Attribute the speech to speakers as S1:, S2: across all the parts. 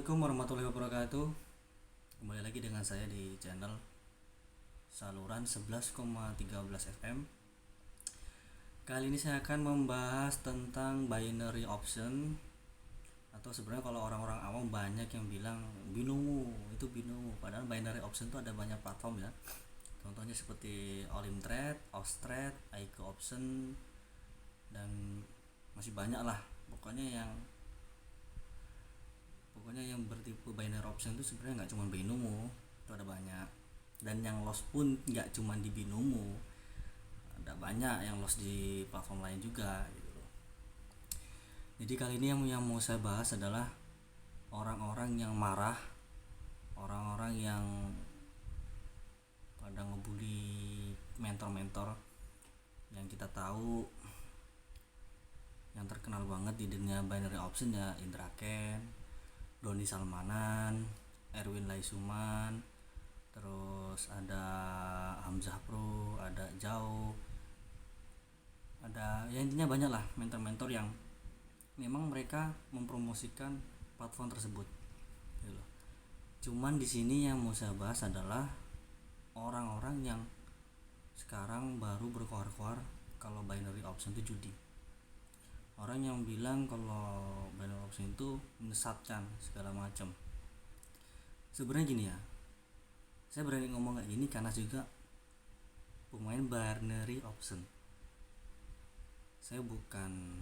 S1: Assalamualaikum warahmatullahi wabarakatuh. Kembali lagi dengan saya di channel saluran 11,13 FM. Kali ini saya akan membahas tentang binary option, atau sebenarnya kalau orang-orang awam banyak yang bilang binomo, itu binomo. Padahal binary option itu ada banyak platform ya. Contohnya seperti Olim Trade, Austrade, Aiko Option, dan masih banyak lah. Pokoknya yang bertipe binary option itu sebenarnya nggak cuma binomo, itu ada banyak. Dan yang loss pun nggak cuma di binomo, ada banyak yang loss di platform lain juga gitu loh. Jadi kali ini yang mau saya bahas adalah orang-orang yang marah, orang-orang yang pada ngebully mentor-mentor yang kita tahu yang terkenal banget di dunia binary option ya, Indra Ken, Doni Salmanan, Erwin Laisuman, terus ada Hamzah Pro, ada Jauh, ada ya intinya banyak lah mentor-mentor yang memang mereka mempromosikan platform tersebut gitu loh. Cuman di sini yang mau saya bahas adalah orang-orang yang sekarang baru berkoar-koar kalau binary option itu judi. Orang yang bilang kalau binary option itu menyesatkan segala macam. Sebenarnya gini ya, saya berani ngomong kayak gini karena juga pemain binary option. Saya bukan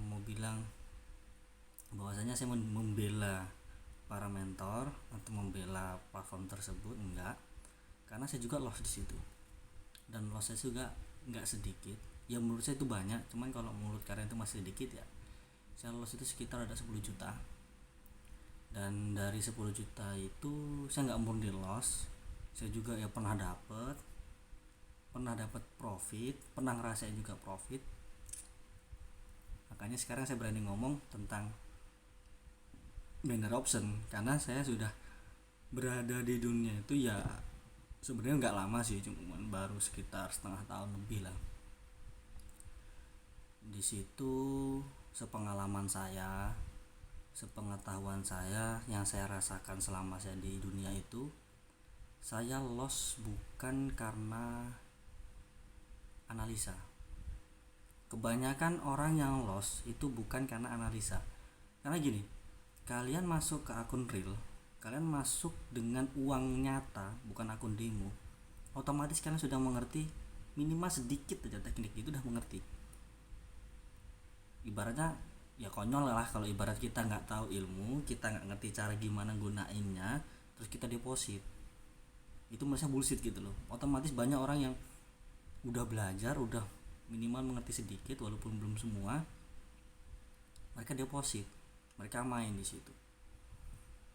S1: mau bilang bahwasanya saya membela para mentor atau membela platform tersebut, enggak, karena saya juga loss di situ, dan loss saya juga nggak sedikit ya. Menurut saya itu banyak, cuman kalau menurut kalian itu masih sedikit ya. Saya loss itu sekitar ada 10 juta, dan dari 10 juta itu saya nggak murni loss, saya juga ya pernah dapat profit, pernah ngerasain juga profit. Makanya sekarang saya berani ngomong tentang binary option karena saya sudah berada di dunia itu ya. Sebenarnya nggak lama sih, cuma baru sekitar setengah tahun lebih lah. Di situ sepengalaman saya, sepengetahuan saya, yang saya rasakan selama saya di dunia itu, saya loss bukan karena analisa. Kebanyakan orang yang loss itu bukan karena analisa. Karena gini, kalian masuk ke akun real, kalian masuk dengan uang nyata, bukan akun demo, otomatis kalian sudah mengerti minimal sedikit aja teknik itu, udah mengerti. Ibaratnya ya konyol lah kalau ibarat kita nggak tahu ilmu, kita nggak ngerti cara gimana gunainnya, terus kita deposit, itu merasa bullshit gitu loh. Otomatis banyak orang yang udah belajar, udah minimal mengerti sedikit walaupun belum semua, mereka deposit, mereka main di situ.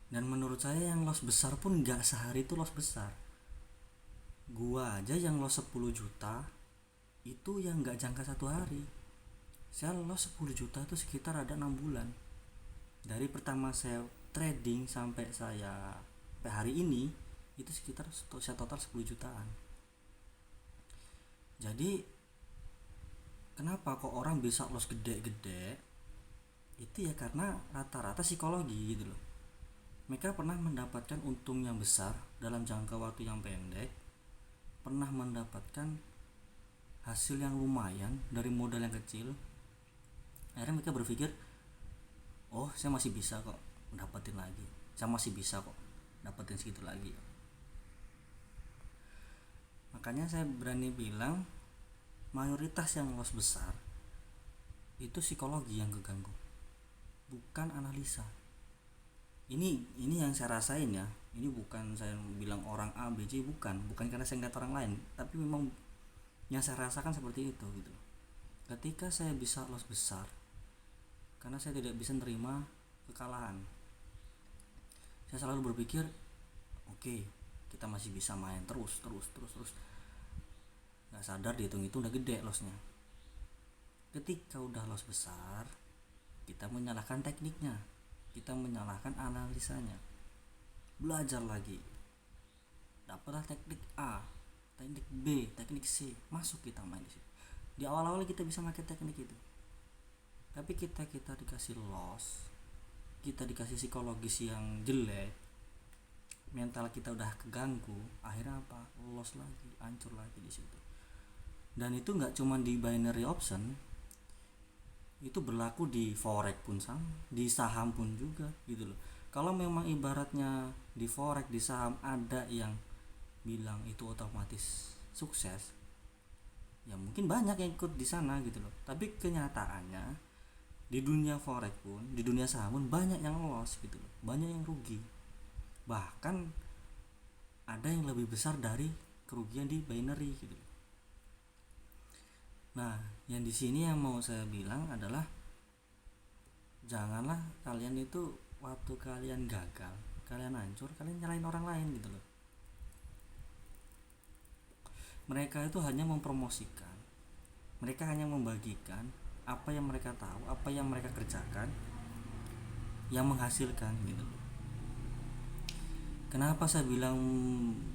S1: Dan menurut saya yang loss besar pun nggak sehari itu loss besar. Gua aja yang loss 10 juta itu yang nggak jangka satu hari. Saya loss 10 juta itu sekitar ada 6 bulan. Dari pertama saya trading sampai hari ini itu sekitar saya total 10 jutaan. Jadi kenapa kok orang bisa loss gede-gede? Itu ya karena rata-rata psikologi gitu loh. Mereka pernah mendapatkan untung yang besar dalam jangka waktu yang pendek, pernah mendapatkan hasil yang lumayan dari modal yang kecil. Akhirnya mereka berpikir, oh saya masih bisa kok dapetin lagi, saya masih bisa kok dapetin segitu lagi. Makanya saya berani bilang mayoritas yang loss besar itu psikologi yang keganggu, bukan analisa. Ini yang saya rasain ya. Ini bukan saya bilang orang A, B, C, bukan karena saya ngeliat orang lain, tapi memang yang saya rasakan seperti itu gitu. Ketika saya bisa loss besar karena saya tidak bisa nerima kekalahan, saya selalu berpikir, oke, kita masih bisa main terus. Nggak sadar dihitung itu udah gede lossnya. Ketika udah loss besar, kita menyalahkan tekniknya, kita menyalahkan analisanya, belajar lagi, dapatlah teknik A, teknik B, teknik C, masuk kita main di situ. Di awal-awal kita bisa pakai teknik itu, Tapi kita dikasih loss, kita dikasih psikologis yang jelek, mental kita udah keganggu, akhirnya apa, loss lagi, hancur lagi di situ. Dan itu nggak cuma di binary option, itu berlaku di forex pun sama, di saham pun juga gitu loh. Kalau memang ibaratnya di forex, di saham ada yang bilang itu otomatis sukses, ya mungkin banyak yang ikut di sana gitu loh. Tapi kenyataannya di dunia forex pun, di dunia saham pun banyak yang loss gitu loh, banyak yang rugi, bahkan ada yang lebih besar dari kerugian di binary gitu. Nah, yang di sini yang mau saya bilang adalah janganlah kalian itu waktu kalian gagal, kalian hancur, kalian nyalain orang lain gitu loh. Mereka itu hanya mempromosikan, mereka hanya membagikan apa yang mereka tahu, apa yang mereka kerjakan, yang menghasilkan gitu loh. Kenapa saya bilang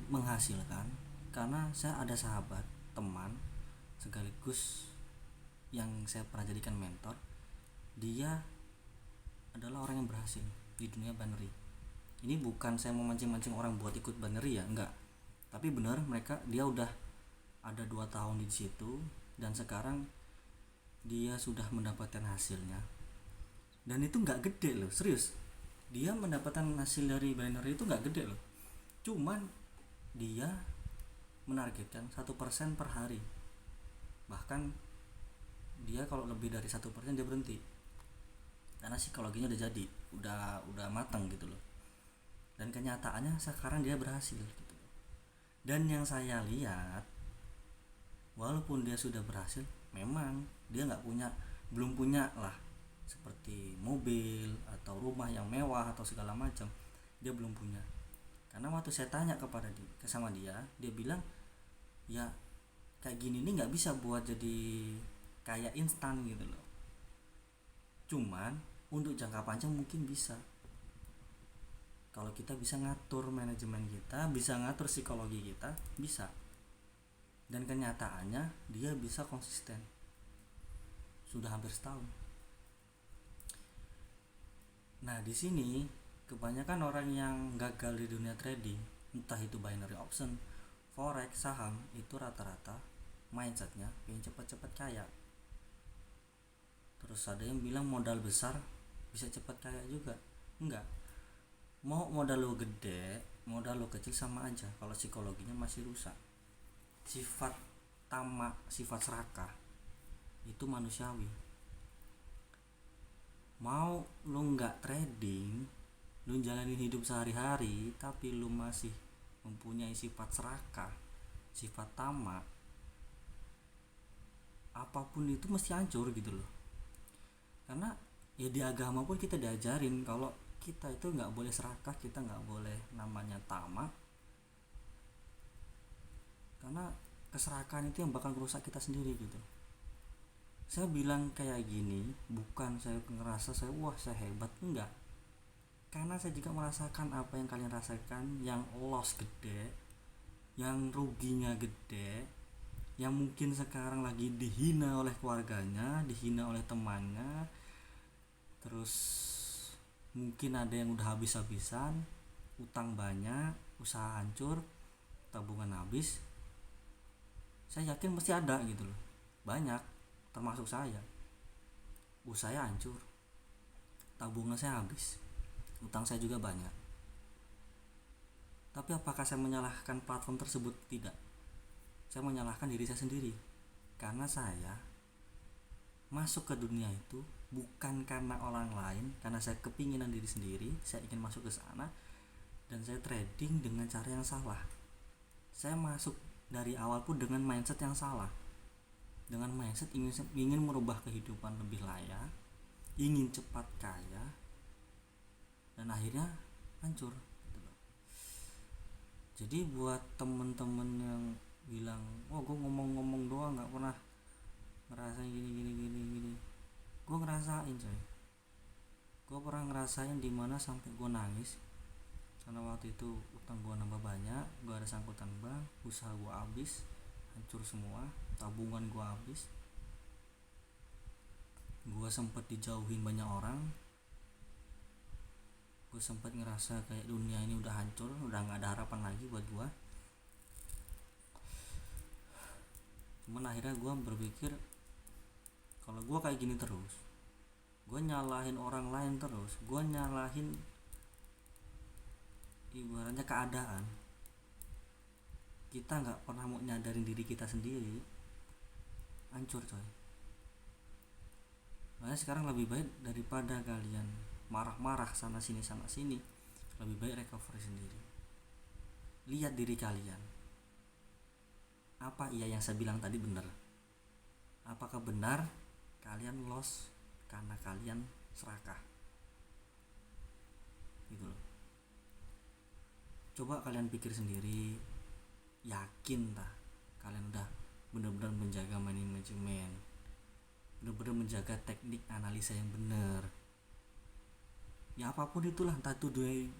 S1: menghasilkan? Karena saya ada sahabat, teman, sekaligus yang saya pernah jadikan mentor. Dia adalah orang yang berhasil di dunia binary. Ini bukan saya mau mancing-mancing orang buat ikut binary ya, enggak. Tapi benar, dia udah ada 2 tahun di situ dan sekarang dia sudah mendapatkan hasilnya. Dan itu enggak gede loh, serius. Dia mendapatkan hasil dari binary itu enggak gede loh. Cuman dia menargetkan 1% per hari. Bahkan dia kalau lebih dari 1% dia berhenti. Karena psikologinya udah jadi, udah matang gitu loh. Dan kenyataannya sekarang dia berhasil gitu. Dan yang saya lihat, walaupun dia sudah berhasil, memang dia belum punya lah seperti mobil atau rumah yang mewah atau segala macam, dia belum punya. Karena waktu saya tanya sama dia bilang ya kayak gini nih nggak bisa buat jadi kayak instan gitu loh. Cuman untuk jangka panjang mungkin bisa, kalau kita bisa ngatur manajemen kita, bisa ngatur psikologi kita, bisa. Dan kenyataannya dia bisa konsisten sudah hampir setahun. Nah, di sini kebanyakan orang yang gagal di dunia trading, entah itu binary option, forex, saham, itu rata-rata mindsetnya pengen cepat-cepat kaya. Terus ada yang bilang modal besar bisa cepat kaya juga. Enggak. Mau modal lo gede, modal lo kecil sama aja kalau psikologinya masih rusak. Sifat tamak, sifat serakah itu manusiawi. Mau lu nggak trading, lu jalanin hidup sehari-hari, tapi lu masih mempunyai sifat serakah, sifat tamak, apapun itu mesti hancur gitu loh. Karena ya di agama pun kita diajarin kalau kita itu nggak boleh serakah, kita nggak boleh namanya tamak, karena keserakahan itu yang bakal merusak kita sendiri gitu. Saya bilang kayak gini bukan saya ngerasa saya hebat, enggak. Karena saya juga merasakan apa yang kalian rasakan, yang loss gede, yang ruginya gede, yang mungkin sekarang lagi dihina oleh keluarganya, dihina oleh temannya, terus mungkin ada yang udah habis-habisan, utang banyak, usaha hancur, tabungan habis. Saya yakin mesti ada gitu loh, banyak, termasuk saya. Usaha hancur, tabungan saya habis, utang saya juga banyak. Tapi apakah saya menyalahkan platform tersebut? Tidak. Saya menyalahkan diri saya sendiri. Karena saya masuk ke dunia itu bukan karena orang lain, karena saya kepinginan diri sendiri, saya ingin masuk ke sana, dan saya trading dengan cara yang salah. Saya masuk dari awal pun dengan mindset yang salah, dengan mindset ingin merubah kehidupan lebih layak, ingin cepat kaya, dan akhirnya hancur. Jadi buat temen-temen yang bilang, gue ngomong-ngomong doang, nggak pernah ngerasain gini, gue ngerasain coy. Gue pernah ngerasain dimana sampai gue nangis karena waktu itu utang gue nambah banyak, gue ada sangkutan bank, usaha gue habis, hancur semua, tabungan gue habis. gue sempet dijauhin banyak orang, gue sempet ngerasa kayak dunia ini udah hancur, udah nggak ada harapan lagi buat gue. Cuman akhirnya gue berpikir kalau gue kayak gini terus, gue nyalahin orang lain terus, gue nyalahin ibaratnya keadaan, kita nggak pernah mau nyadarin diri kita sendiri, hancur coy. Makanya sekarang lebih baik daripada kalian marah-marah sana sini, lebih baik recovery sendiri. Lihat diri kalian, apa iya yang saya bilang tadi benar? Apakah benar kalian lost karena kalian serakah? Gitu loh. Coba kalian pikir sendiri, yakin tak kalian udah benar-benar menjaga money management, benar-benar menjaga teknik analisa yang benar. Ya apapun itulah, entah itu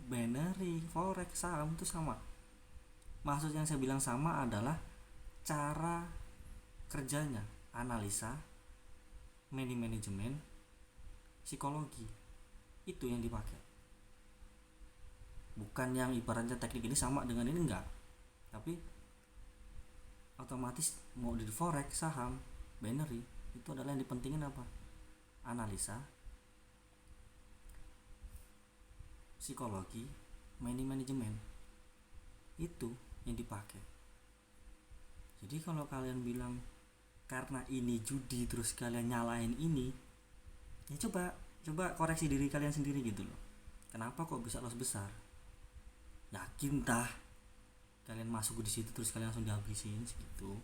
S1: binary, forex, saham, itu sama. Maksud yang saya bilang sama adalah cara kerjanya, analisa, money management, psikologi, itu yang dipakai. Bukan yang ibaratnya teknik ini sama dengan ini, enggak. Tapi otomatis mau di forex, saham, binary, itu adalah yang dipentingin apa? Analisa, psikologi, money management, itu yang dipakai. Jadi kalau kalian bilang karena ini judi terus kalian nyalain ini, ya coba koreksi diri kalian sendiri gitu loh. Kenapa kok bisa loss besar? Yakin tah kalian masuk di situ terus kalian langsung dihabisin segitu?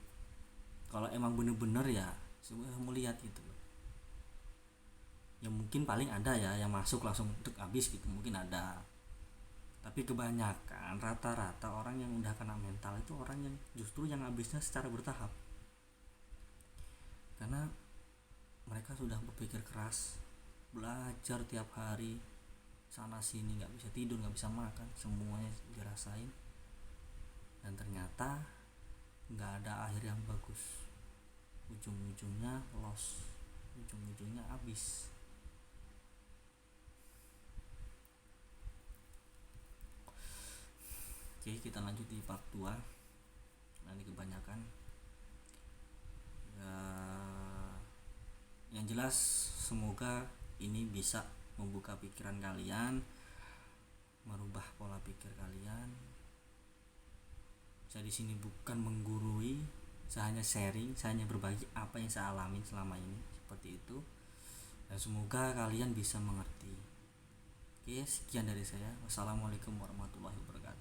S1: Kalau emang bener-bener ya semua mau lihat gitu loh. Ya mungkin paling ada ya yang masuk langsung untuk habis gitu, mungkin ada. Tapi kebanyakan rata-rata orang yang udah kena mental itu orang yang justru yang habisnya secara bertahap, karena mereka sudah berpikir keras, belajar tiap hari sana sini, nggak bisa tidur, nggak bisa makan, semuanya dirasain, dan ternyata nggak ada akhir yang bagus. Ujung-ujungnya loss, ujung-ujungnya habis. Oke, kita lanjut di part 2. Nanti kebanyakan ya, yang jelas semoga ini bisa membuka pikiran kalian, merubah pola pikir kalian. Saya di sini bukan menggurui, saya hanya sharing, saya hanya berbagi apa yang saya alami selama ini, seperti itu. Dan semoga kalian bisa mengerti. Oke, sekian dari saya. Wassalamualaikum warahmatullahi wabarakatuh.